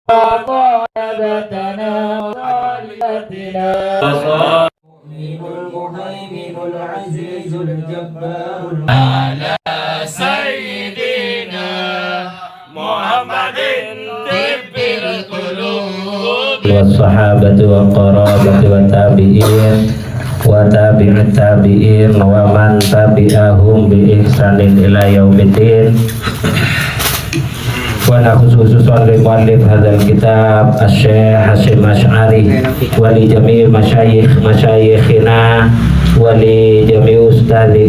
وقربتنا وصالحتنا المؤمن المهيمن العزيز الجبار على سيدنا محمد طب القلوب والصحابة والقرابة والتابعين وتابع التابعين ومن تبعهم بإحسان إلى يوم الدين. Khususan limu'allif hadzal kitab Asy-Syaikh Hasyim Asy'ari wa li jami' masyayikhina wa li jami'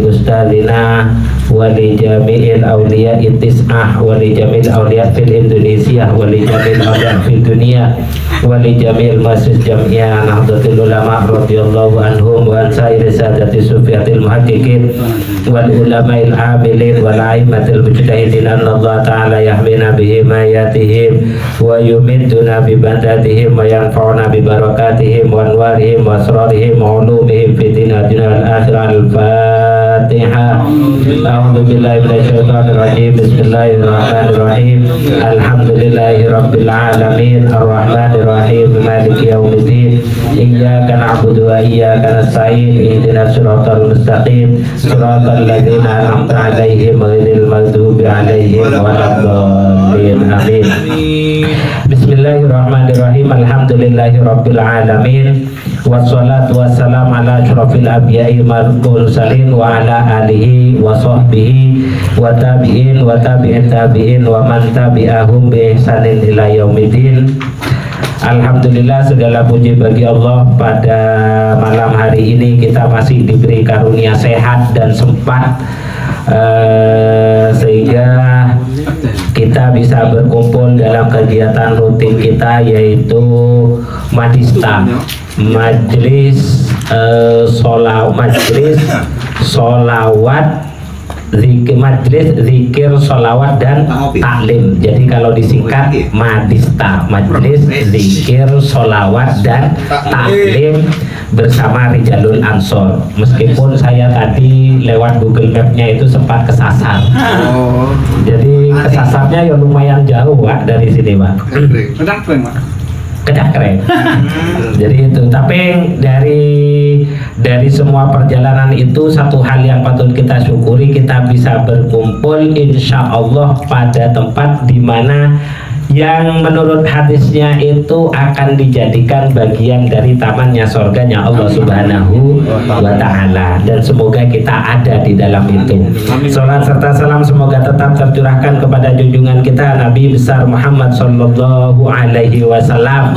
ustadzina wa li jami'il awliya tis'ah wa li jami'il awliya fil Indonesia wa li jami'il awliya fil dunia wa li jami'il masjid jam'iyah Nahdlatul Ulama radhiyallahu anhum wa an sa'iri sadati sufiyatil muhaqqiqin wal ulama'il amilin wal a'immatil mujtahidin Allah ta'ala yahmina bihimayatihim wa yumidduna bibadatihim wa yanfa'una bibarakatihim wa anwarihim wa asrarihim wa ulumihim fi dunya wal akhirah. Al-Fatihah. A'udzu billahi minasyaitonir rajim. Bismillahirrahmanirrahim. Alhamdulillahi rabbil alamin arrahmanir rahim maliki yaumiddin. Iyyaka na'budu wa iyyaka nasta'in. Ihdinas siratal mustaqim. Siratal ladzina an'amta 'alaihim ghairil maghdubi 'alaihim waladdallin. Amin. Bismillahirrahmanirrahim. Alhamdulillahi rabbil alamin. Wassalatu wassalamu ala asyrafil anbiya'i wal mursalin wa ala alihi wa sahbihi wa tabi'in wa tabi'in tabi'in wa man tabi'ahum bi ihsanin ila yaumiddin. Alhamdulillah, segala puji bagi Allah. Pada malam hari ini kita masih diberi karunia sehat dan sempat sehingga kita bisa berkumpul dalam kegiatan rutin kita, yaitu Madista, Majelis Solawat Zikir, Majelis Zikir Solawat dan Taklim. Jadi kalau disingkat Madista, Majelis Zikir Solawat dan Taklim bersama Rijalul Ansor. Meskipun saya tadi lewat Google Map-nya itu sempat kesasar. Jadi kesasarnya ya lumayan jauh, Pak, dari sini, Pak. Kedak keren. Jadi itu, tapi dari semua perjalanan itu satu hal yang patut kita syukuri, kita bisa berkumpul insya Allah pada tempat di mana yang menurut hadisnya itu akan dijadikan bagian dari tamannya surganya Allah Subhanahu wa Ta'ala, dan semoga kita ada di dalam itu. Salat serta salam semoga tetap tercurahkan kepada junjungan kita Nabi besar Muhammad sallallahu alaihi wasallam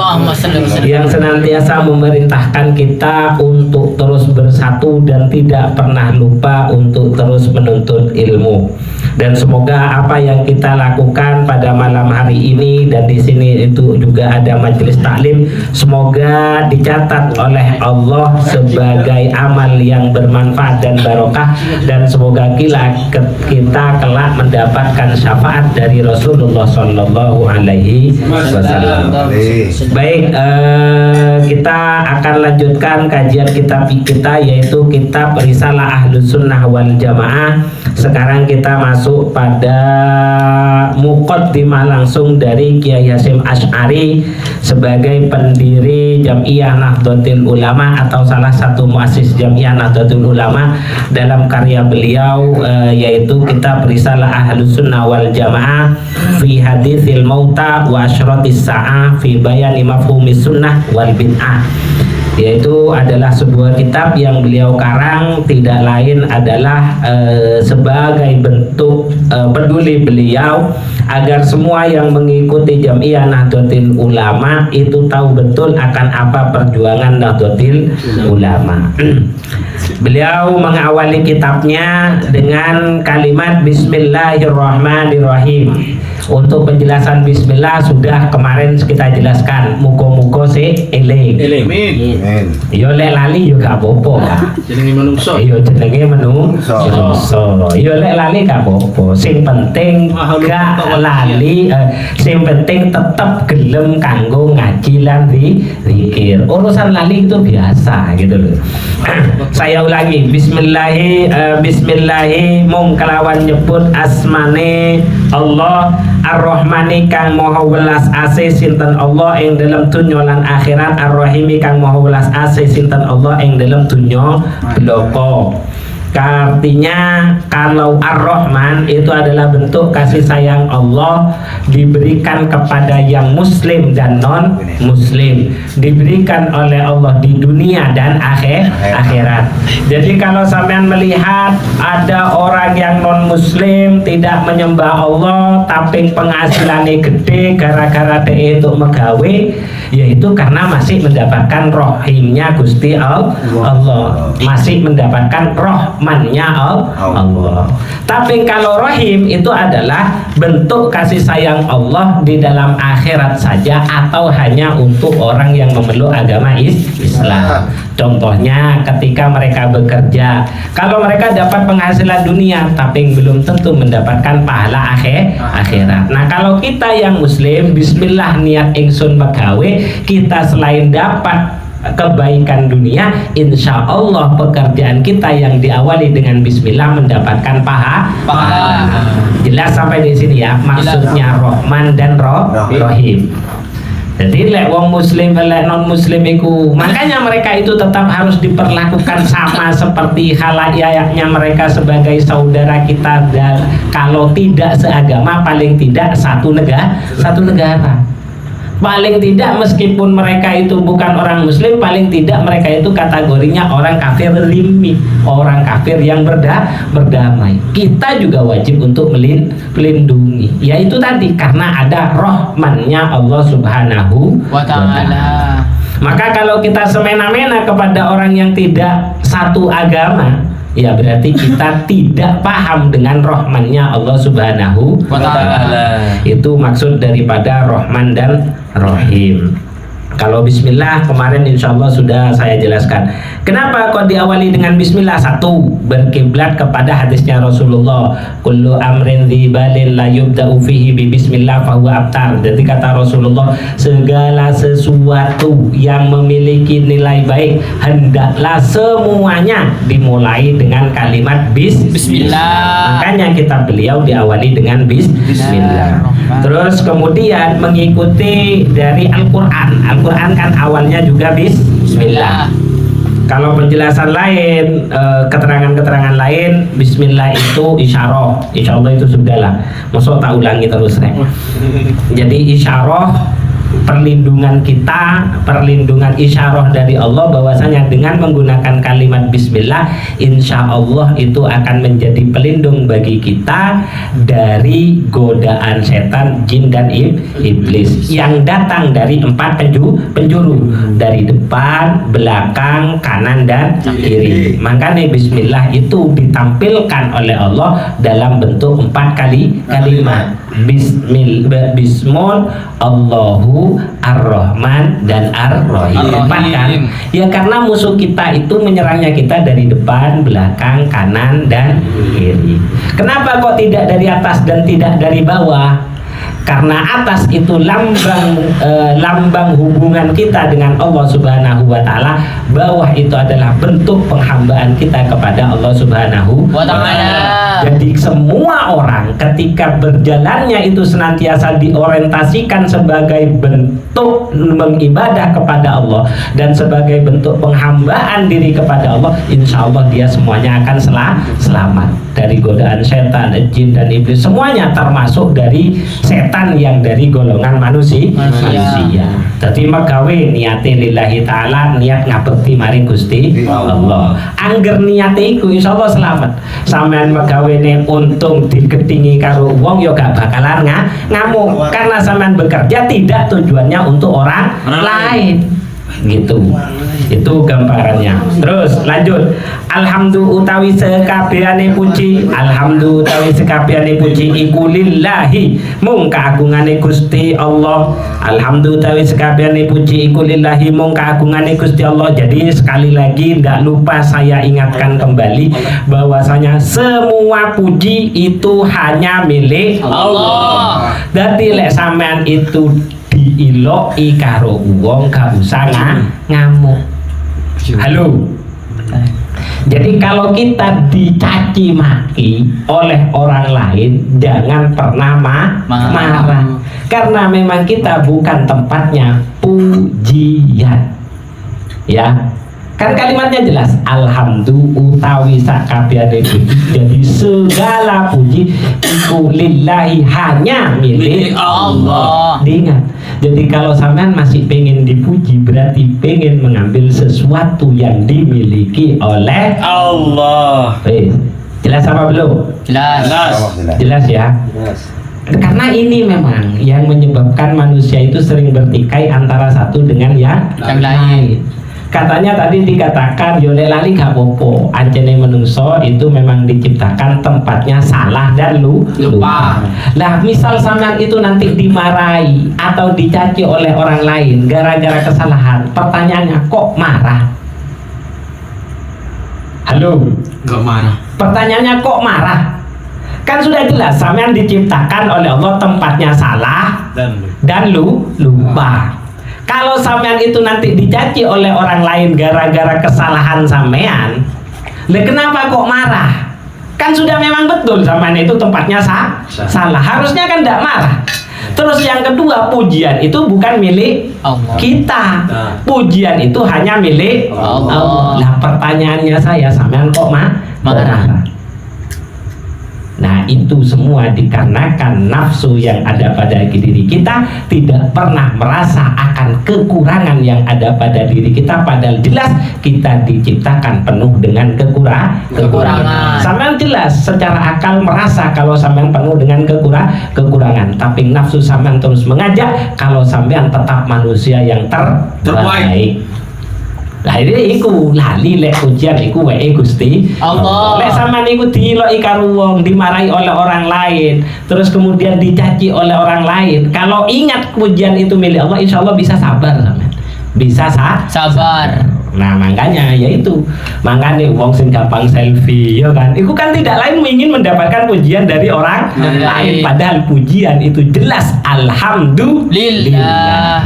yang senantiasa memerintahkan kita untuk terus bersatu dan tidak pernah lupa untuk terus menuntut ilmu. Dan semoga apa yang kita lakukan pada malam hari ini dan di sini itu juga ada majelis taklim, semoga dicatat oleh Allah sebagai amal yang bermanfaat dan barokah, dan semoga kita kelak mendapatkan syafaat dari Rasulullah Sallallahu Alaihi Wasallam. Baik, kita akan lanjutkan kajian kitab kita, yaitu kitab Risalah Ahlus Sunnah wal Jamaah. Sekarang kita masuk pada muqaddimah langsung dari Kiai Hasyim Asy'ari sebagai pendiri Jam'iyah Nahdlatul Ulama atau salah satu muassis Jam'iyah Nahdlatul Ulama. Dalam karya beliau yaitu kitab Risalah Ahlus Sunnah wal Jamaah fi Haditsil Mauta wa Asyratis Sa'ah fi Bayani Mafhumis Sunnah wal Bid'ah, yaitu adalah sebuah kitab yang beliau karang tidak lain adalah sebagai bentuk peduli beliau agar semua yang mengikuti Jam'iyah Nahdlatul Ulama itu tahu betul akan apa perjuangan Nahdlatul Ulama. Beliau mengawali kitabnya dengan kalimat Bismillahirrahmanirrahim. Untuk penjelasan Bismillah sudah kemarin kita jelaskan, muga-muga sih eling. Amin. Yo lek lali yo gak apa-apa. Jenenge manungsa. Yo jenenge manungsa. Yo lek lali gak apa-apa. Sing penting gak lali, sing penting tetap gelem kanggo ngaji lan zikir. Urusan lali itu biasa gitu loh. Saya Saya ulangi, bismillahi mung kelawan nyebut asmane Allah Ar-Rahmani kang maha welas asih sinten Allah ing dalam dunya lan akhirat, Ar-Rahimi kang maha welas asih sinten Allah ing dalam dunya bloko. Artinya kalau Ar-Rahman itu adalah bentuk kasih sayang Allah diberikan kepada yang muslim dan non muslim, diberikan oleh Allah di dunia dan akhirat. Jadi kalau sampean melihat ada orang yang non muslim tidak menyembah Allah tapi penghasilannya gede gara-gara dia itu megawe, yaitu karena masih mendapatkan rohimnya Gusti Allah, masih mendapatkan rahmannya Allah. Tapi kalau rohim itu adalah bentuk kasih sayang Allah di dalam akhirat saja atau hanya untuk orang yang memeluk agama Islam. Contohnya ketika mereka bekerja, kalau mereka dapat penghasilan dunia tapi belum tentu mendapatkan pahala akhirat. Nah kalau kita yang muslim, bismillah niat ingsun megawe, kita selain dapat kebaikan dunia, insya Allah pekerjaan kita yang diawali dengan bismillah mendapatkan pahala. Jelas sampai di sini ya, maksudnya Rahman dan Rahim. Jadi lek wong muslim lek non muslim iku, makanya mereka itu tetap harus diperlakukan sama seperti khalayaknya mereka sebagai saudara kita, dan kalau tidak seagama paling tidak satu negara. Paling tidak meskipun mereka itu bukan orang muslim, paling tidak mereka itu kategorinya orang kafir zimmi, orang kafir yang berdamai. Kita juga wajib untuk melindungi, yaitu tadi karena ada rahmannya Allah Subhanahu wa ta'ala. Maka kalau kita semena-mena kepada orang yang tidak satu agama, ya berarti kita tidak paham dengan rahmannya Allah Subhanahu wa ta'ala. Itu maksud daripada Rahman dan Rahim. Kalau bismillah kemarin insya Allah sudah saya jelaskan. Kenapa kok diawali dengan bismillah? Satu, berkiblat kepada hadisnya Rasulullah, kullu amrin dzibalin la yubda'u fihi bi bismillah fahuwa abtar. Jadi kata Rasulullah, segala sesuatu yang memiliki nilai baik hendaklah semuanya dimulai dengan kalimat bismillah. Makanya kita beliau diawali dengan bismillah. Terus kemudian mengikuti dari Al-Quran. Al-Quran kan awalnya juga bismillah. Kalau penjelasan lain, keterangan-keterangan lain, bismillah itu isyarah. Insya Allah itu sudah lah. Maksud tak ulangi terus nih. Jadi isyarah perlindungan kita, perlindungan isyarah dari Allah, bahwasanya dengan menggunakan kalimat bismillah, insya Allah itu akan menjadi pelindung bagi kita dari godaan setan, jin dan iblis yang datang dari 4 penjuru, dari depan, belakang, kanan dan kiri. Makanya bismillah itu ditampilkan oleh Allah dalam bentuk 4 kalimat. Bismillah Allahu Ar-Rahman dan Ar-Rahim. 4 kan? Ya karena musuh kita itu menyerangnya kita dari depan, belakang, kanan dan kiri. Kenapa kok tidak dari atas dan tidak dari bawah? Karena atas itu lambang hubungan kita dengan Allah Subhanahu wa ta'ala, bawah itu adalah bentuk penghambaan kita kepada Allah Subhanahu wa ta'ala. Jadi semua orang ketika berjalannya itu senantiasa diorientasikan sebagai bentuk mengibadah kepada Allah dan sebagai bentuk penghambaan diri kepada Allah, insya Allah dia semuanya akan selamat dari godaan setan, jin dan iblis, semuanya termasuk dari setan yang dari golongan manusia. Jadi magawe niate lillahi ta'ala, niat ngabekti mari Gusti Allah. Angger niate iku insyaallah selamat. Sampean megawene untung digedingi karo wong ya gak bakalan ngamuk karena sampean bekerja tidak tujuannya untuk orang lain. Gitu. Itu gambarannya. Terus lanjut. Alhamdulillah utawi sekabehane puji, alhamdulillah utawi sekabehane puji iku lillahi mung kaagungane Gusti Allah. Alhamdulillah utawi sekabehane puji iku lillahi mung kaagungane Gusti Allah. Jadi sekali lagi tidak lupa saya ingatkan kembali bahwasanya semua puji itu hanya milik Allah. Jadi lek sampean itu diiloki karo wong gak usah ngamuk. Halo. Jadi kalau kita dicaci maki oleh orang lain, jangan pernah marah. Karena memang kita bukan tempatnya pujian. Ya. Kan kalimatnya jelas, alhamdulillah utawi sakabehane puji. Jadi segala puji iku lillahi, hanya milik Allah. Diingat. Jadi kalau sampean masih pengen dipuji, berarti pengen mengambil sesuatu yang dimiliki oleh Allah. Jelas apa belum? Jelas. Jelas ya. Karena ini memang yang menyebabkan manusia itu sering bertikai antara satu dengan yang lain. Katanya tadi dikatakan yole lali gak popo, anjene menungso itu memang diciptakan tempatnya salah dan lupa. Nah misal sampean itu nanti dimarahi atau dicaci oleh orang lain gara-gara kesalahan, pertanyaannya kok marah? Halo? Gak marah. Pertanyaannya kok marah? Kan sudah jelas sampean diciptakan oleh Allah tempatnya salah dan lupa. Kalau sampean itu nanti dicaci oleh orang lain gara-gara kesalahan sampean, kenapa kok marah? Kan sudah memang betul sampean itu tempatnya salah. Harusnya kan tidak marah. Terus yang kedua, pujian itu bukan milik Allah. Kita. Pujian itu hanya milik Allah. Nah, pertanyaannya saya, sampean kok marah? Nah itu semua dikarenakan nafsu yang ada pada diri kita tidak pernah merasa akan kekurangan yang ada pada diri kita, padahal jelas kita diciptakan penuh dengan kekurangan. Sampean jelas secara akal merasa kalau sampean penuh dengan kekurangan, tapi nafsu sampean terus mengajak kalau sampean tetap manusia yang terbaik. Lah ini iku lali lek ujian iku wae Gusti Allah. Lek sampean iku diloki karo wong, dimarahi oleh orang lain, terus kemudian dicaci oleh orang lain, kalau ingat pujian itu milik Allah, insya Allah bisa sabar sampean. Bisa sabar. Nah makanya yaitu makanya wong sing gampang selfie ya kan, itu kan tidak lain ingin mendapatkan pujian dari orang lain, padahal pujian itu jelas alhamdulillah.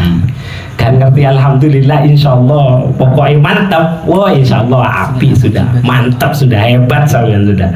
Kan ngerti alhamdulillah, insya Allah pokoknya mantap. Wah insya Allah api sudah mantap, sudah hebat sampean sudah.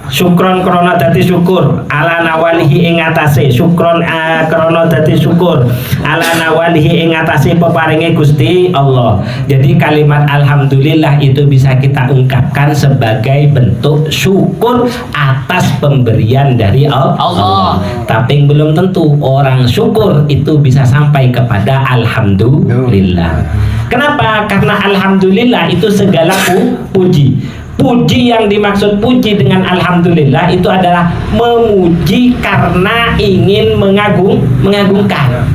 Syukron krono dadi syukur ala nawalihi ing atase syukron krono dadi syukur ala nawalihi ing atase peparinge Gusti Allah. Jadi kalimat alhamdulillah itu bisa kita ungkapkan sebagai bentuk syukur atas pemberian dari Allah. Tapi belum tentu orang syukur itu bisa sampai kepada alhamdulillah. Kenapa? Karena alhamdulillah itu segala puji. Puji yang dimaksud puji dengan alhamdulillah itu adalah memuji karena ingin mengagungkan.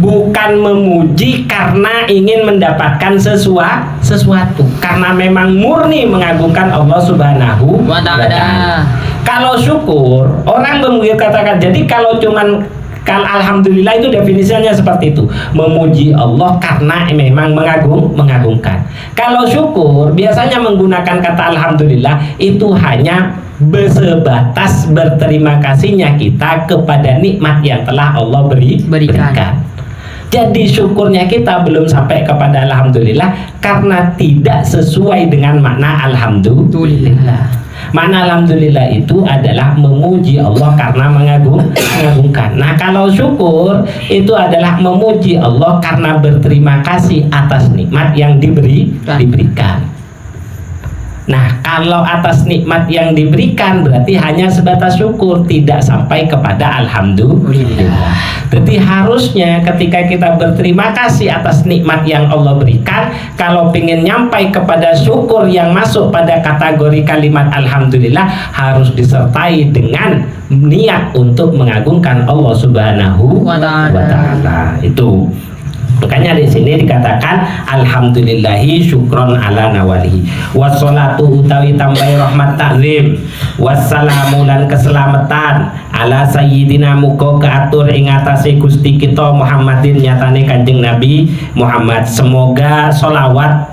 Bukan memuji karena ingin mendapatkan sesuatu. Karena memang murni mengagungkan Allah Subhanahu wa Ta'ala. Kalau syukur, orang katakan, jadi kalau cuman alhamdulillah itu definisinya seperti itu, memuji Allah karena memang mengagungkan. Kalau syukur biasanya menggunakan kata alhamdulillah itu hanya sebatas berterima kasihnya kita kepada nikmat yang telah Allah berikan. Jadi syukurnya kita belum sampai kepada alhamdulillah karena tidak sesuai dengan makna alhamdulillah. Makna alhamdulillah itu adalah memuji Allah karena mengagungkan. Nah kalau syukur itu adalah memuji Allah karena berterima kasih atas nikmat yang diberikan. Nah kalau atas nikmat yang diberikan berarti hanya sebatas syukur, tidak sampai kepada alhamdulillah. Berarti harusnya ketika kita berterima kasih atas nikmat yang Allah berikan, kalau ingin nyampai kepada syukur yang masuk pada kategori kalimat alhamdulillah, harus disertai dengan niat untuk mengagungkan Allah Subhanahu wa Ta'ala. Itu makanya di sini dikatakan alhamdulillahi syukron ala nawalihi wassalatu utawi tambahi rahmat takzim wassalamu lan keselamatan ala sayyidina muga kaatur ing atase Gusti kita Muhammadin nyatane Kanjeng Nabi Muhammad. Semoga solawat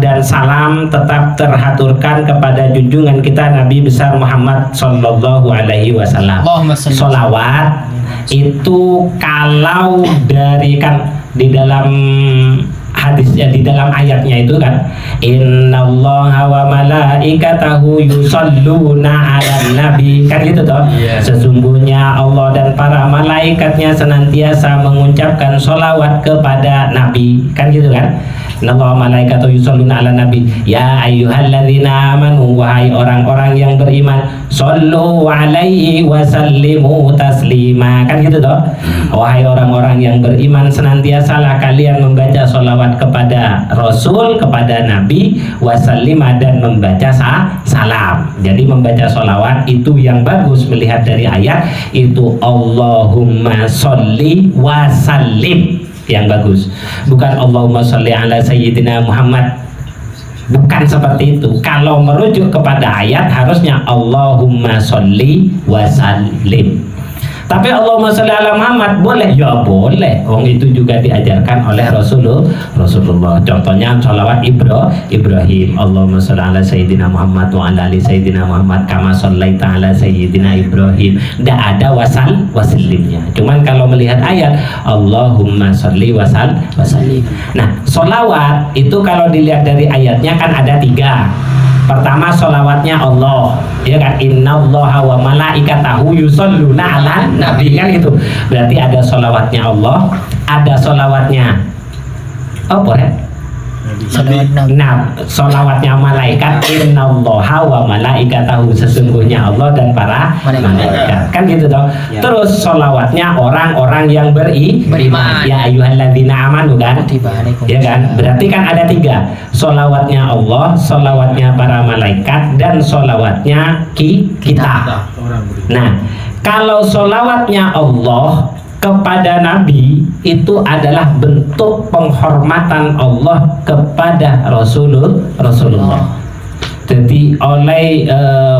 dan salam tetap terhaturkan kepada junjungan kita Nabi besar Muhammad sallallahu alaihi wasallam. Solawat itu kalau dari kan di dalam hadisnya di dalam ayatnya itu kan, innallaha wa malaikatahu yusholluna 'alan nabi, kan gitu toh. Sesungguhnya Allah dan para malaikatnya senantiasa mengucapkan sholawat kepada nabi, kan gitu kan. Innallaha wa malaikatahu yusholluna 'alan nabi ya ayyuhalladzina amanu, wahai orang-orang yang beriman, shollu 'alaihi wa sallimu taslima, kan gitu toh. Wahai orang-orang yang beriman, senantiasalah kalian membaca sholawat kepada Rasul, kepada Nabi, wasallima, dan membaca salam. Jadi membaca sholawat itu yang bagus melihat dari ayat itu Allahumma sholli wa sallim, yang bagus, bukan Allahumma sholli ala sayyidina Muhammad, bukan seperti itu. Kalau merujuk kepada ayat harusnya Allahumma sholli wa sallim. Tapi Allahumma sholli ala Muhammad boleh? Ya boleh. Itu juga diajarkan oleh Rasulullah. Contohnya sholawat Ibrahim. Allahumma sholli ala sayyidina Muhammad wa ala ali sayyidina Muhammad kama shollaita ala sayyidina Ibrahim. Tidak ada wasallimnya. Cuman kalau melihat ayat Allahumma sholli wa sallim. Nah, sholawat itu kalau dilihat dari ayatnya kan ada 3. Pertama sholawatnya Allah, ya kan, innallaha wa malaikatahu yusholluna 'alan nabi, kan gitu. Berarti ada sholawatnya Allah, ada sholawatnya apa ya? Nah, sholawatnya malaikat, innallaha wa malaikatahu, sesungguhnya Allah dan para malaikat, kan gitu toh. Terus sholawatnya orang-orang yang beriman, ya ayyuhalladzina amanu, kan, ya kan. Berarti kan ada 3, sholawatnya Allah, sholawatnya para malaikat, dan sholawatnya kita. Nah, kalau sholawatnya Allah kepada Nabi itu adalah bentuk penghormatan Allah kepada Rasulullah. Jadi oleh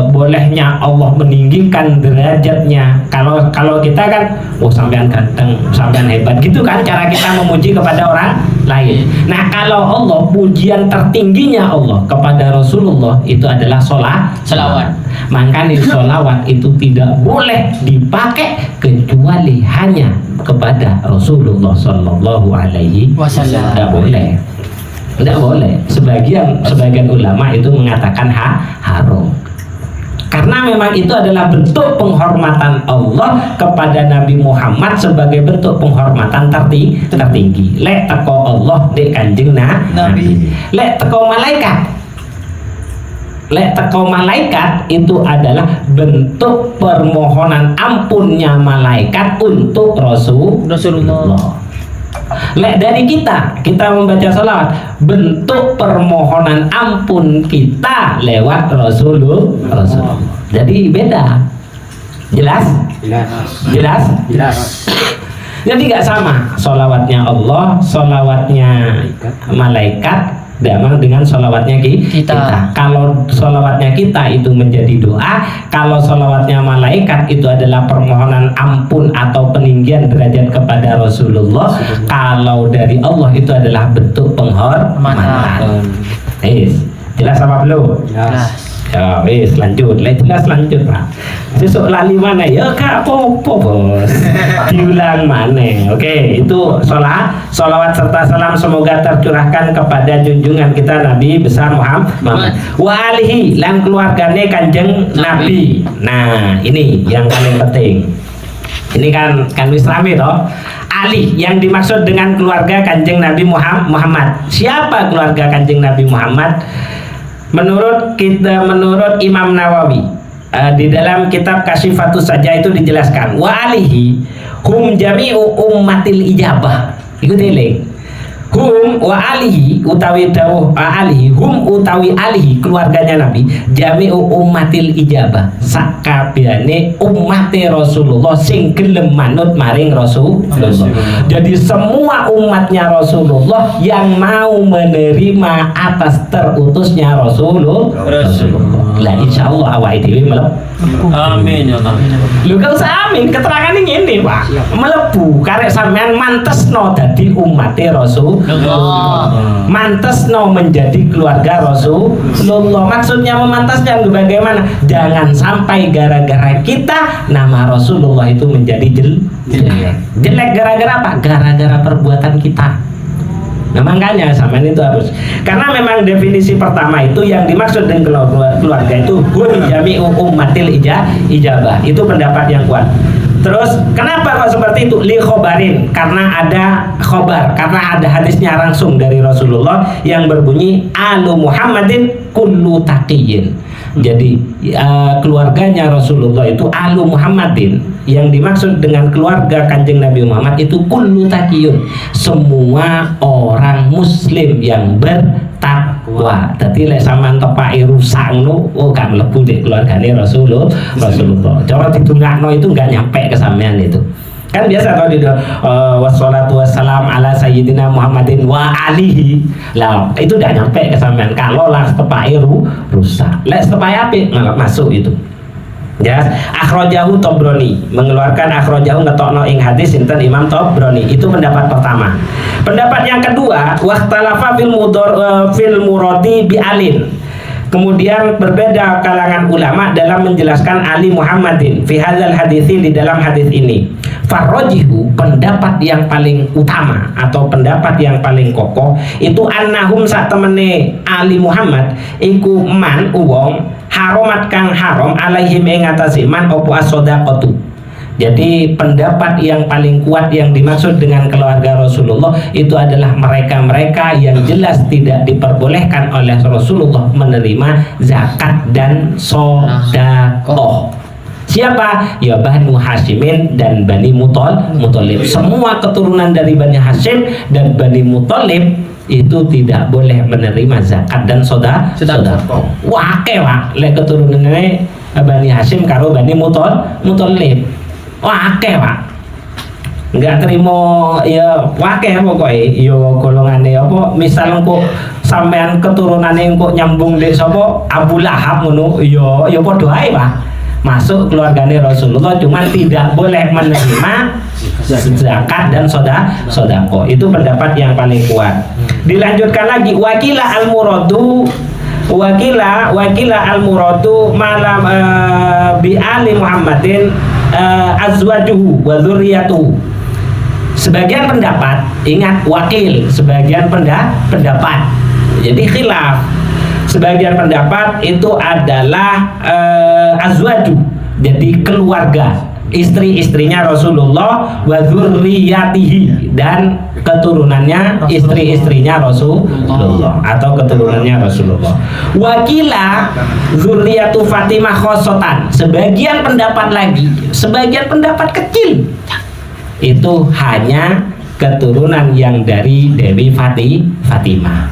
bolehnya Allah meninggikan derajatnya. Kalau kita kan, sampean ganteng, sampean hebat, gitu kan cara kita memuji kepada orang lain. Nah, kalau Allah, pujian tertingginya Allah kepada Rasulullah itu adalah sholawat. Makanya sholawat itu tidak boleh dipakai kecuali hanya kepada Rasulullah Sallallahu Alaihi Wasallam. Tidak boleh. Tidak boleh. Sebagian ulama itu mengatakan haram. Karena memang itu adalah bentuk penghormatan Allah kepada Nabi Muhammad sebagai bentuk penghormatan tertinggi. Lek teko Allah dek kanjeng Nabi. Lek teko malaikat itu adalah bentuk permohonan ampunnya malaikat untuk Rasulullah. Lek dari kita membaca salawat, bentuk permohonan ampun kita lewat Rasulullah. Jadi beda. Jelas? Jadi nggak sama solawatnya Allah, solawatnya malaikat dengan solawatnya kita. Kalau solawatnya kita itu menjadi doa, kalau solawatnya malaikat itu adalah permohonan ampun atau peninggian derajat kepada Rasulullah. Kalau dari Allah itu adalah bentuk penghormatan. Jelas apa belum? Jelas. Ya wis lanjut, lanjut Pak. Besok lali mana ya kak popo bos. Diulang mana? Oke, itu sholawat serta salam semoga tercurahkan kepada junjungan kita Nabi besar Muhammad wa alihi lan keluargane kanjeng Nabi. Nah, ini yang paling penting. Ini kan wis rame toh. Ali yang dimaksud dengan keluarga kanjeng Nabi Muhammad. Siapa keluarga kanjeng Nabi Muhammad? Menurut Imam Nawawi di dalam kitab Kasyifatus Saja itu dijelaskan wa alihi hum jami'u ummatil ijabah. Ikuti link. Hum wa alihi utawi dawuh alihi hum utawi alihi keluarganya Nabi jami'u ummatil ijabah sakabehane ummate Rasulullah sing gelem manut maring Rasulullah. Jadi semua umatnya Rasulullah yang mau menerima atas terutusnya Rasulullah. Lah insyaallah awake dhewe mlebu. Amin ya Allah. Lu gak usah amin, keterangan ini Pak. Melebu karek sampean mantesno dadi umate Rasulullah. Mantesno menjadi keluarga Rasulullah. Maksudnya memantasnya bagaimana? Jangan sampai gara-gara kita nama Rasulullah itu menjadi jelek. Jelek gara-gara apa? Gara-gara perbuatan kita. Nah makanya sama itu harus, karena memang definisi pertama itu yang dimaksud dengan keluarga itu hum jami'u ummatil ijabah, itu pendapat yang kuat. Terus kenapa kok seperti itu? Li khobarin, karena ada khobar, karena ada hadisnya langsung dari Rasulullah yang berbunyi alu Muhammadin kullu taqiyyin. Jadi keluarganya Rasulullah itu alu Muhammadin, yang dimaksud dengan keluarga Kanjeng Nabi Muhammad itu kullu taqiyun, semua orang muslim yang bertakwa. Dadi lek sampean tepake rusak ngono, oh gak mlebu dek keluargane Rasulullah. Cara didongakno itu enggak nyampe ke sampean itu. Kan biasa kalau di wassalatu wassalam ala sayyidina Muhammadin wa alihi. Lah itu udah nyampe ke sampean. Kalau lah tepake rusak. Lek tepake apik masuk itu. Ya, akhrajahu Tabrani, mengeluarkan akhrajahu ngetokno ing hadis sinten Imam Tabrani. Itu pendapat pertama. Pendapat yang kedua, waqtalafa fil muradi bi alin. Kemudian berbeda kalangan ulama dalam menjelaskan Ali Muhammadin fi hadzal haditsi, di dalam hadis ini. Farrojihu, pendapat yang paling utama atau pendapat yang paling kokoh itu annahum sak temene Ali Muhammad iku man wong haromat kang haram alaihim ing atase man opo as-shadaqatu. Jadi pendapat yang paling kuat yang dimaksud dengan keluarga Rasulullah itu adalah mereka-mereka yang jelas tidak diperbolehkan oleh Rasulullah menerima zakat dan sedekah. Siapa? Ya Banu Hashimin dan Bani Muthalib. Semua keturunan dari Bani Hashim dan Bani Muthalib itu tidak boleh menerima zakat dan sedekah. Wah, wah, lek keturunannya Bani Hashim karo Bani Muthalib. Wah, Pak. Enggak terima ya wakeh pokoknya ya golongane apa misal engko sampean keturunane engko nyambung dek sapa Abu Lahab ngono ya padha ae Pak. Masuk keluargane Rasulullah, cuma tidak boleh menerima zakat dan sedekah. Itu pendapat yang paling kuat. Dilanjutkan lagi wakila al-muradu malam bi ali Muhammadin azwajuhu wa dzurriyyatuhu. Sebagian pendapat, ingat wakil, sebagian pendapat. Jadi khilaf. Sebagian pendapat itu adalah azwaju, jadi keluarga, istri-istrinya Rasulullah, wa dzurriyyatihi, dan keturunannya, istri-istrinya Rasulullah atau keturunannya Rasulullah. Wakila dzurriyyatu Fatimah khosotan. Sebagian pendapat lagi, sebagian pendapat kecil, itu hanya keturunan yang dari Dewi Fatimah.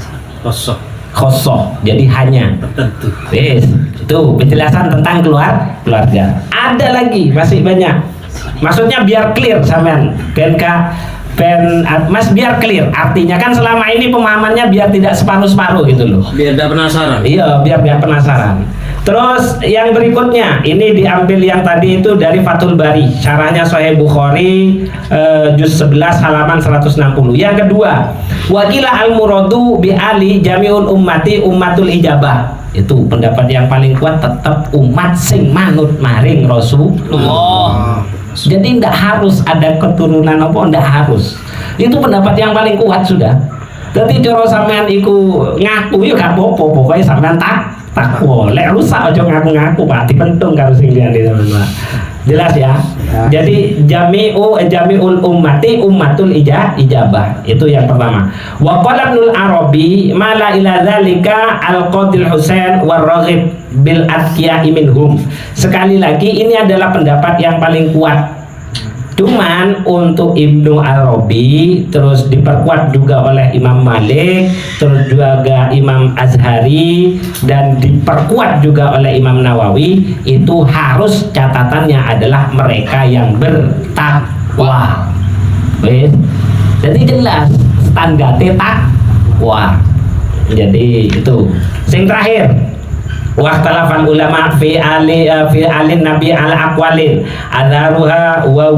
Khosoh, jadi hanya tertentu. Yes, itu penjelasan tentang keluarga. Ada lagi, masih banyak. Maksudnya biar clear sampean, Mas, biar clear. Artinya kan selama ini pemahamannya biar tidak separuh-separuh gitu loh. Biar tidak penasaran. Iya, biar penasaran. Terus yang berikutnya, ini diambil yang tadi itu dari Fathul Bari, syarahnya Sahih Bukhari juz 11 halaman 160. Yang kedua, wakila al-muradu bi ali jami'ul ummati ummatul ijabah. Itu pendapat yang paling kuat, tetap umat sing manut maring Rasulullah. Jadi tidak harus ada keturunan apa, tidak harus. Itu pendapat yang paling kuat sudah. Jadi cara sampean iku ngaku ya gak apa-apa, pokoknya sampean takwa. Lek rusak aja ngaku-ngaku Pak, dipentung karo sing liyane teman-teman. Jelas ya? Jadi jami'ul ummati ummatul ijabah. Itu yang pertama. Wa qala Ibnul Arabi mala ila dzalika al-Qadil Husain war-Raghib bil atqiya'i minhum. Sekali lagi ini adalah pendapat yang paling kuat. Cuman untuk Ibnu Arabi terus diperkuat juga oleh Imam Malik, terus juga Imam Azhari, dan diperkuat juga oleh Imam Nawawi. Itu harus catatannya adalah mereka yang bertakwa. Jadi jelas standarnya takwa. Jadi itu. Yang terakhir, waqtalafal ulama fi alin nabi ala aqwalin adharuha wa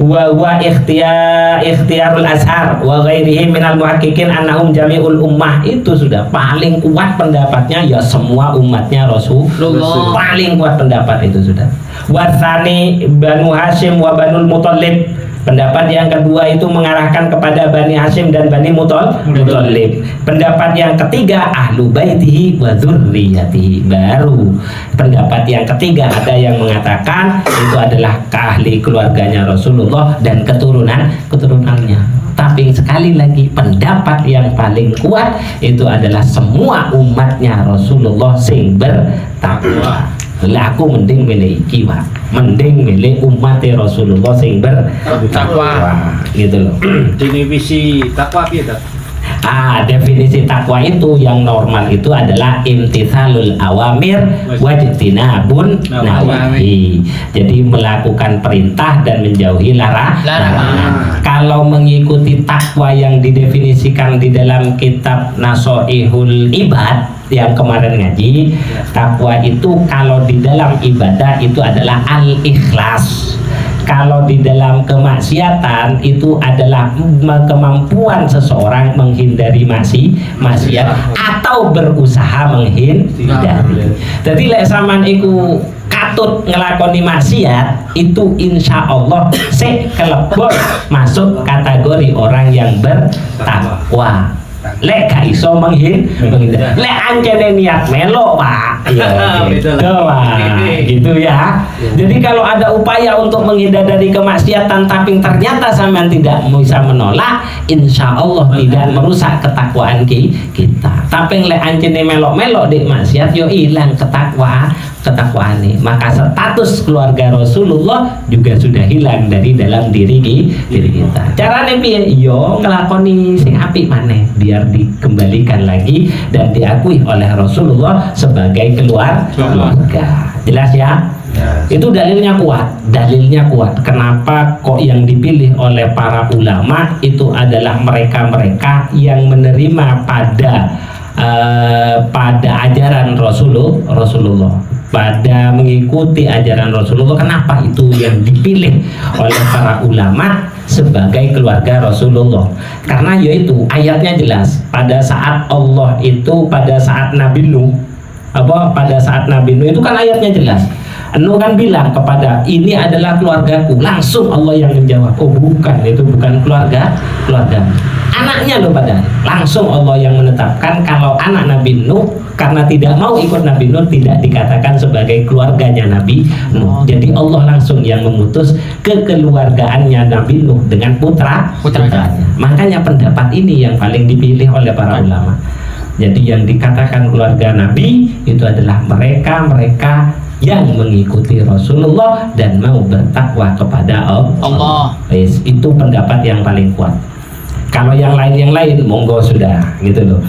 huwa ikhtiyarul azhar wa ghairihi minal muhaqqiqin annahum jami'ul ummah. Itu sudah paling kuat pendapatnya, ya semua umatnya Rasulullah. Paling kuat pendapat itu sudah. Watsani Banu Hashim wa Banul Muthalib. Pendapat yang kedua itu mengarahkan kepada Bani Hashim dan Bani Muthalib. Pendapat yang ketiga ahlu baitihi wa dzurriyyatihi. Baru pendapat yang ketiga ada yang mengatakan itu adalah ahli keluarganya Rasulullah dan keturunannya. Tapi sekali lagi pendapat yang paling kuat itu adalah semua umatnya Rasulullah sing bertakwa. Lah aku mending milih kiwa, mending milih umat Rasulullah sing bertakwa gitu loh. Definisi takwa piye, Tat? Definisi takwa itu yang normal itu adalah imtithalul awamir wajtinabun nawahi. Jadi melakukan perintah dan menjauhi larangan. Kalau mengikuti takwa yang didefinisikan di dalam kitab Nasoihul Ibad yang kemarin ngaji, takwa itu kalau di dalam ibadah itu adalah al-ikhlas. Kalau di dalam kemaksiatan itu adalah kemampuan seseorang menghindari maksiat atau berusaha menghindari. Jadi lek sampean iku katut ngelakoni maksiat itu insya Allah kelebur masuk kategori orang yang bertakwa. Lek gak iso menghindar. Lek ancene niat melo Pak. Ya, gitu ya. Jadi kalau ada upaya untuk menghindar dari kemaksiatan tapi ternyata sampean tidak bisa menolak, insya Allah tidak merusak ketakwaan kita. Tapi lek ancene melo-melo di maksiat yo hilang ketakwaan nih. Maka status keluarga Rasulullah juga sudah hilang dari dalam diri kita. Carane piye? Yo ngelakoni sing apik maneh biar dikembalikan lagi dan diakui oleh Rasulullah sebagai keluarga. Jelas ya? Itu dalilnya kuat. Kenapa kok yang dipilih oleh para ulama itu adalah mereka-mereka yang menerima pada ajaran Rasulullah, pada mengikuti ajaran Rasulullah. Kenapa itu yang dipilih oleh para ulama sebagai keluarga Rasulullah? Karena yaitu ayatnya jelas. Pada saat Nabi Nuh itu kan ayatnya jelas. Nuh kan bilang kepada ini adalah keluargaku, langsung Allah yang menjawab, oh bukan, itu bukan keluarga anaknya loh. Pada langsung Allah yang menetapkan kalau anak Nabi Nuh karena tidak mau ikut Nabi Nuh tidak dikatakan sebagai keluarganya Nabi Nuh. Jadi Allah langsung yang memutus kekeluargaannya Nabi Nuh dengan putranya. Makanya pendapat ini yang paling dipilih oleh para ulama. Jadi yang dikatakan keluarga Nabi itu adalah mereka yang mengikuti Rasulullah dan mau bertakwa kepada Allah. Itu pendapat yang paling kuat. Kalau yang lain monggo sudah gitu loh.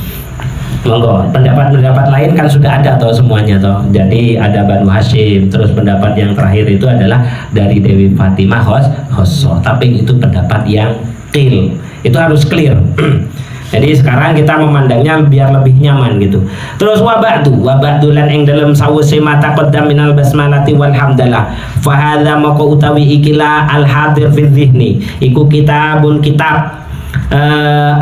Monggo, pendapat lain kan sudah ada toh semuanya toh. Jadi ada Banu Hashim, terus pendapat yang terakhir itu adalah dari Dewi Fatimah Khosso. Tapi itu pendapat yang clear. Itu harus clear. Jadi sekarang kita memandangnya biar lebih nyaman gitu. Terus wabadu lan ing dalam sawise mata qaddam minal basmalati walhamdalah. Fa hadza maka utawi ikilah al hadir fi dzihni. Iku kitab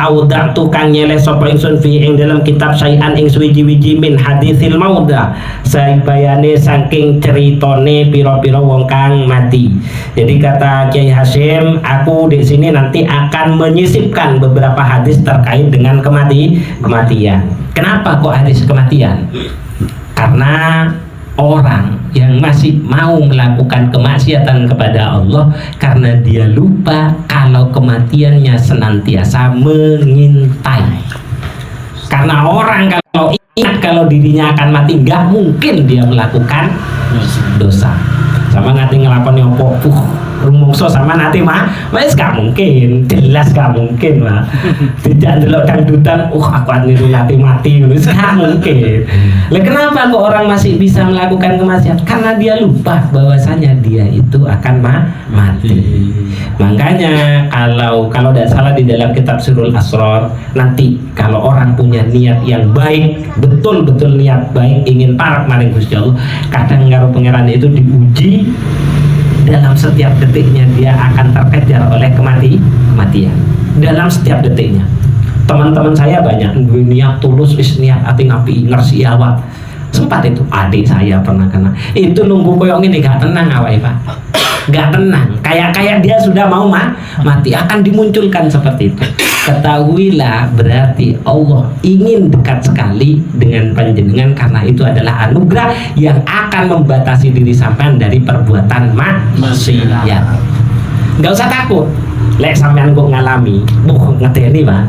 audatu kang nyeleh sapa ingsun fi ing dalam kitab syai'an ing suwiji-wiji min hadisil mauda saybayane saking ceritone pira-pira wong kang mati. Jadi kata Kiai Hashim, aku di sini nanti akan menyisipkan beberapa hadis terkait dengan kematian. Kenapa kok hadis kematian? Karena orang yang masih mau melakukan kemaksiatan kepada Allah karena dia lupa kalau kematiannya senantiasa mengintai. Karena orang kalau ingat kalau dirinya akan mati, nggak mungkin dia melakukan dosa. Sama nanti ngelakoni opo, rumongso sama nanti mah, wes gak mungkin, jelas gak mungkin mah. Tidak delok dangdutan, aku niru nanti mati, wes gak mungkin. Lah kenapa kok orang masih bisa melakukan kemaksiatan? Karena dia lupa bahwasanya dia itu akan mati. Makanya kalau tidak salah di dalam kitab Sirrul Asrar, nanti kalau orang punya niat yang baik, betul-betul niat baik, ingin parak maring Gusti Allah, kadang karo pangeran itu diuji. Dalam setiap detiknya dia akan terkejar oleh kematian. Dalam setiap detiknya. Teman-teman saya banyak niat tulus, niat ati ngapi, ngersi awak. Sempat itu adik saya pernah kena. Itu nunggu koyong ini gak tenang awake Pak. Gak tenang kayak dia sudah mau mati, akan dimunculkan seperti itu. Ketahuilah berarti Allah ingin dekat sekali dengan panjenengan, karena itu adalah anugerah yang akan membatasi diri sampean dari perbuatan maksiat. Nggak usah takut. Lek sampean kok ngalami, ngeteni Pak.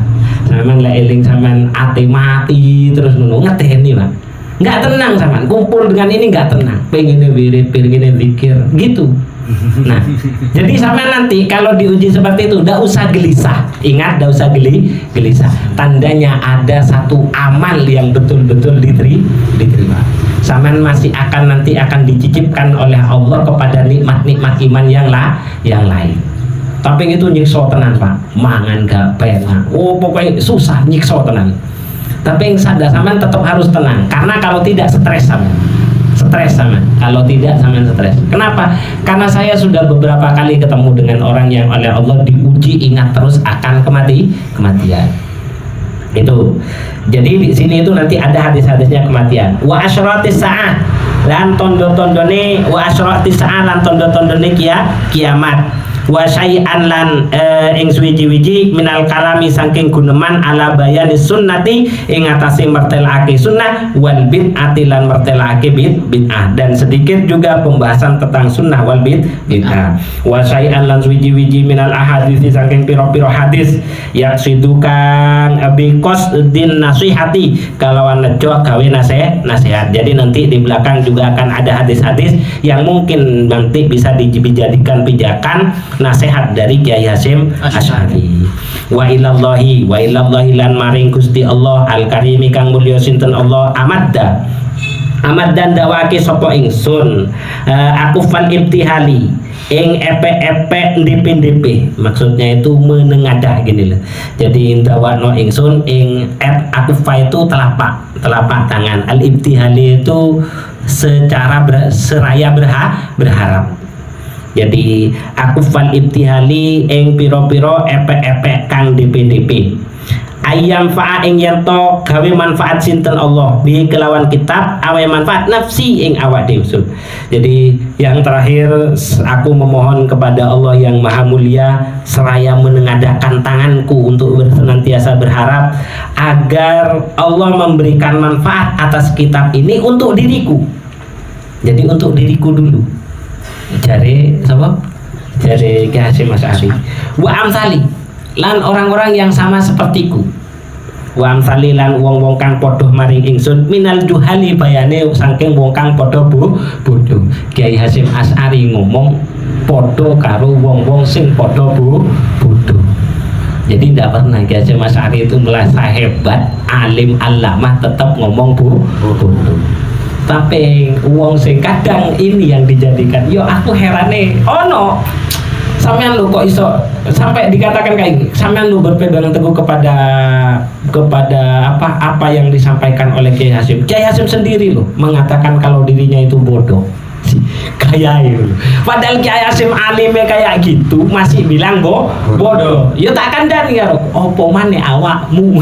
Sampean lek eling sampean ate mati terus ngono ngeteni Pak. Nggak tenang sampean, kumpul dengan ini nggak tenang. Pengennya wirid, pengennya zikir, gitu. Nah, jadi sampean nanti kalau diuji seperti itu, nggak usah gelisah. Ingat, nggak usah gelisah. Tandanya ada satu amal yang betul-betul diterima. Sampean masih nanti akan dicicipkan oleh Allah kepada nikmat-nikmat iman yang lain. Tapi itu nyiksa tenan Pak, mangan gak penak. Oh pokoknya susah, nyiksa tenan. Tapi yang sadar sampean tetap harus tenang, karena kalau tidak stres sampean. Kalau tidak sampean stres. Kenapa? Karena saya sudah beberapa kali ketemu dengan orang yang oleh Allah diuji ingat terus akan kematian. Itu. Jadi di sini itu nanti ada hadis-hadisnya kematian. Wa asyratis saah lan tondo-tondone wa asyratis saah lan tondo-tondone kiamat. Wa syai'an lan ing suwiji-wiji minal kalami saking guneman ala bayani sunnati ing atase mertelake sunnah wal bid'ati lan mertelake bid'ah, dan sedikit juga pembahasan tentang sunnah wal bid'ah. Wa syai'an lan suwiji-wiji minal ahadits saking piro-piro hadis yaksidukan bikos din nasihati kalawan nejo gawe nasihat. Jadi nanti di belakang juga akan ada hadis-hadis yang mungkin nanti bisa dijadikan pijakan nasihat dari Kiai Hasyim Asy'ari. Wa ilallahi lan maring Gusti Allah al-karimi kang mulya sinten Allah amadda dan dawake sapa ingsun aku fal ibtihali ing epe-epe ndipi-ndipi, maksudnya itu menengadah gini loh. Jadi dawakno ingsun ing aku fa itu telapak tangan, al ibtihali itu secara seraya berharap. Jadi aku fal ibtihali ing piro-piro epe-epe kang DP ayam fa'a ing yanto gawe manfaat sinten Allah bi kelawan kitab awe manfaat nafsi ing awak dhewe. Jadi yang terakhir aku memohon kepada Allah yang maha mulia seraya menengadahkan tanganku untuk senantiasa berharap agar Allah memberikan manfaat atas kitab ini untuk diriku. Jadi untuk diriku dulu. Jari Kiai Hasyim Asy'ari wa amsali lan orang-orang yang sama sepertiku, wa amsali lan wong-wong kang padha maring ingsun minal juhali bayane saking wong kang padha bodho. Kiai Hasyim Asy'ari ngomong padha karo wong-wong sing padha bodho. Jadi tidak pernah Kiai Hasyim Asy'ari itu merasa hebat, alim, allamah, tetap ngomong bodoh. Tapi uang sing kadang ini yang dijadikan, yo aku herane, no, sampean lu kok iso sampai dikatakan kayak, sampean lu berpegang teguh kepada apa yang disampaikan oleh Kiai Hasyim. Kiai Hasyim sendiri loh mengatakan kalau dirinya itu bodoh. Kayak itu. Padahal Kiai Hasyim alimnya kayak gitu masih bilang bodoh. Ya tak kandani karo opo maneh awakmu.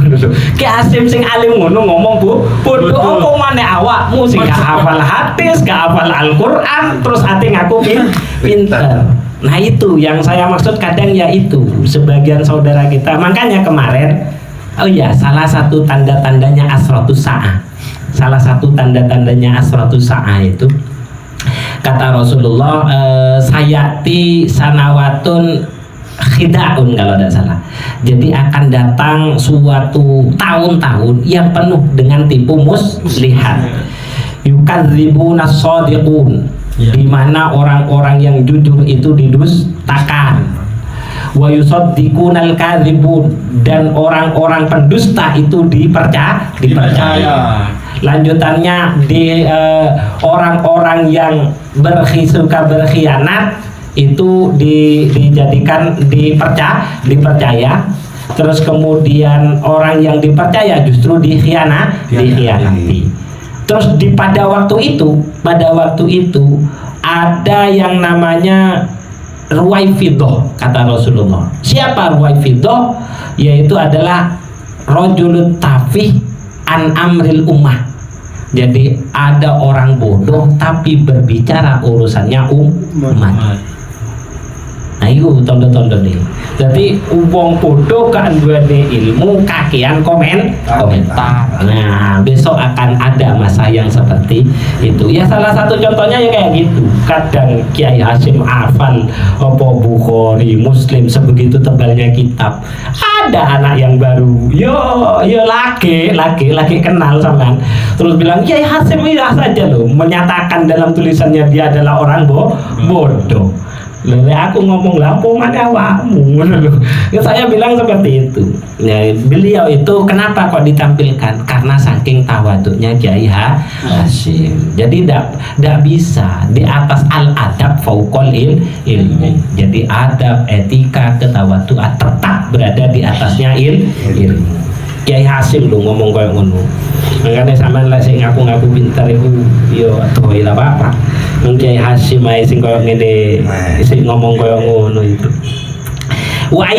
Kiai Hasyim sing alim ngono ngomong bodoh, opo maneh awakmu sing gak hafal hadis, gak hafal Al-Qur'an terus ate ngaku pinter. Nah itu yang saya maksud kadang ya itu sebagian saudara kita. Makanya kemarin salah satu tanda-tandanya asratus sa'ah. Salah satu tanda-tandanya asratus sa'ah itu kata Rasulullah sayati sanawatun khida'un kalau tidak salah. Jadi akan datang suatu tahun-tahun yang penuh dengan tipu muslihat. Yukadzibuna shadiqun, di mana orang-orang yang jujur itu didustakan. Wa yusaddiqunal kadzibun, dan orang-orang pendusta itu dipercaya. Lanjutannya di orang-orang yang suka berkhianat itu dijadikan dipercaya. Terus kemudian orang yang dipercaya justru dikhianati. Terus pada waktu itu ada yang namanya Ruwaifidah kata Rasulullah. Siapa Ruwaifidah? Yaitu adalah rajulun tafih an amril ummah. Jadi ada orang bodoh tapi berbicara urusannya umat. Nah itu tondo-tondo nih. Jadi wong bodoh kan duweni ilmu kakean komentar. Nah besok akan ada masa yang seperti itu. Ya salah satu contohnya ya kayak gitu. Kadang Kiai Hasyim hafal apa Bukhari, Muslim sebegitu tebalnya kitab. Ada anak yang baru, yo lagi kenal sama, terus bilang Kiai Hasyim iya saja loh, menyatakan dalam tulisannya dia adalah orang bodoh. Lalu aku ngomong lah, apa mana awakmu? Ya, saya bilang seperti itu. Ya, beliau itu kenapa kok ditampilkan? Karena saking tawaduknya Kiai Hasyim. Jadi tidak bisa di atas al-adab fauqal ilmi. Jadi adab, etika, ketawaduan tetap berada di atasnya ilmu. Kiai Hasyim lu ngomong kayak ngono. Makanya sampean lek sing ngaku-ngaku pintar iku yo atuh ora apa-apa. Kiai Hasyim ae sing koyo ngene sing ngomong koyo ngono itu. Wa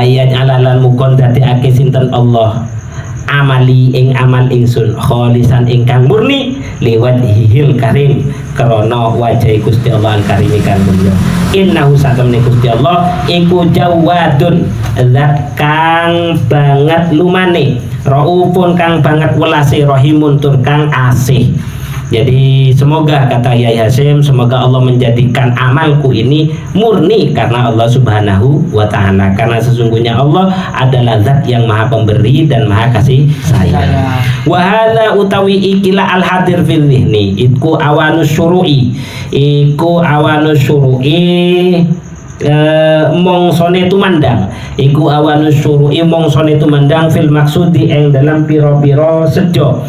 yaj'ala lan mukon dadekake sinten Allah amali ing amal ingsun kholisan ingkang murni liwat hihil karim krana wajah Gusti Allah al karim kan mulya. Innahu satamne Gusti Allah iku jawadun zat kang banget lumane raufun kang banget welase rahimun tur kang asih. Jadi semoga kata Kiai Hasyim, semoga Allah menjadikan amalku ini murni karena Allah Subhanahu wa Ta'ala, karena sesungguhnya Allah adalah zat yang maha pemberi dan maha kasih sayang. Wa hadza utawi ikilah al hadir fil dhihni iku awanus syuru'i mongsone tumandang iku awanus syuru'i mongsone tumandang fil maksudi ing dalam piro-piro sejo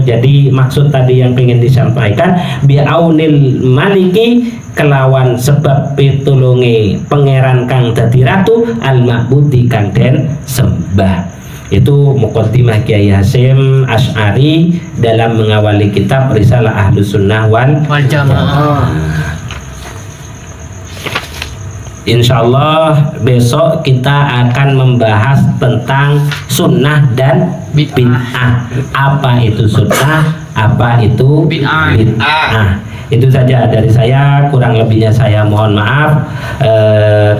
jadi maksud tadi yang ingin disampaikan bi'aunil maliki kelawan sebab pitulunge pangeran kang dadi ratu al ma'budi kang den sembah. Itu muqaddimah Kiai Hasyim Asy'ari dalam mengawali kitab Risalah Ahlus Sunnah wal Jamaah. Insyaallah besok kita akan membahas tentang sunnah dan bid'ah. Apa itu sunnah, apa itu bid'ah. Itu saja dari saya, kurang lebihnya saya mohon maaf.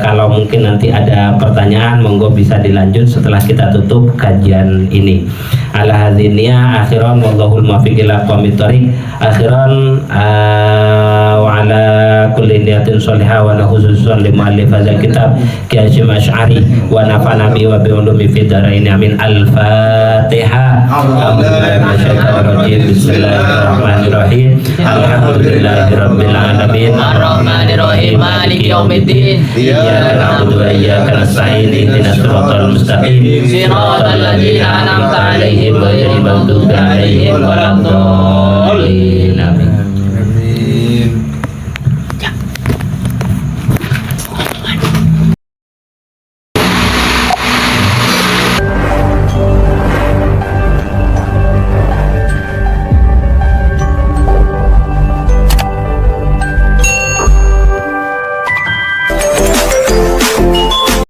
Kalau mungkin nanti ada pertanyaan monggo bisa dilanjut setelah kita tutup kajian ini. Ala hadziniyah akhiran wallahul muwaffiq ila aqwamit thoriq. Akhiran wa ala kulli niyatin shalihah wa la khususan li muallif hadzal kitab Kiai Hasyim Asy'ari wa nafa'ana bi wa bi ulumi fid dharain amin. Al-Fatihah. Bismillahirrahmanirrahim. Alhamdulillahirabbil alamin. Ar-Rahmanir-Rahim. Maliki yaumiddin. Iyyaka na'budu wa iyyaka nasta'in. Ihdinas siratal mustaqim. Siratal ladzina an'amta 'alaihim ghairil maghdubi 'alaihim waladdallin. Amin.